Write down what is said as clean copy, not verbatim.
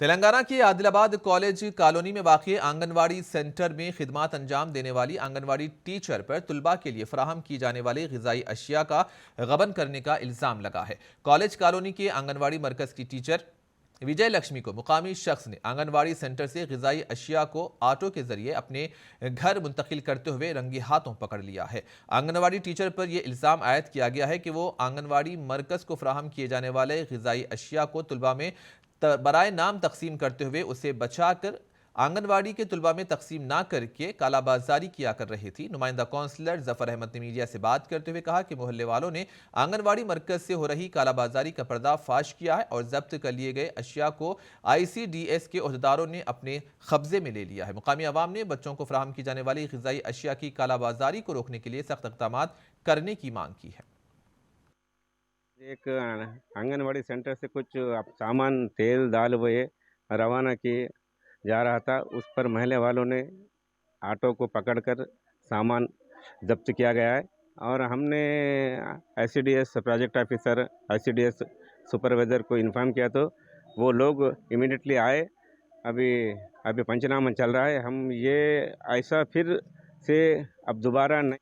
तेलंगाना के Adilabad college colony में वाक़ आंगनवाड़ी सेंटर में खिदमात अंजाम देने वाली आंगनवाड़ी टीचर पर तुलबा के लिए फराहम की जाने वाली ग़िज़ाई अशिया का गबन करने का इल्ज़ाम लगा है। कॉलेज कॉलोनी के आंगनवाड़ी मरकज़ की टीचर विजय लक्ष्मी को मुकामी शख्स ने आंगनवाड़ी सेंटर से ग़िज़ाई अशिया को ऑटो के जरिए अपने घर मुंतकिल करते हुए रंगे हाथों पकड़ लिया है। आंगनवाड़ी टीचर पर यह इल्ज़ाम आयद किया गया है कि वो आंगनवाड़ी मरकज़ को फराहम किए जाने वाले ग़िज़ाई अशिया को तुलबा में बराए नाम तकसीम करते हुए उसे बचाकर आंगनवाड़ी के तुलबा में तकसीम ना करके कालाबाजारी किया कर रही थी। नुमाइंदा काउंसलर जफर अहमद ने मीडिया से बात करते हुए कहा कि मोहल्ले वालों ने आंगनवाड़ी मरकज से हो रही कालाबाजारी का पर्दाफाश किया है और जब्त कर लिए गए अशिया को ICDS के अहदेदारों ने अपने कब्जे में ले लिया है। मुकामी अवाम ने बच्चों को फराहम की जाने वाली ग़िज़ाई अशिया की कालाबाजारी को रोकने के लिए सख्त इक़दाम करने की मांग की है। एक आंगनवाड़ी सेंटर से कुछ सामान तेल दाल वो ये रवाना किए जा रहा था। उस पर महल्ले वालों ने ऑटो को पकड़कर सामान जब्त किया गया है और हमने ICDS project officer ICDS supervisor को इन्फॉर्म किया तो वो लोग इमीडिएटली आए। अभी अभी पंचनामा चल रहा है। हम ये ऐसा फिर से अब दोबारा नहीं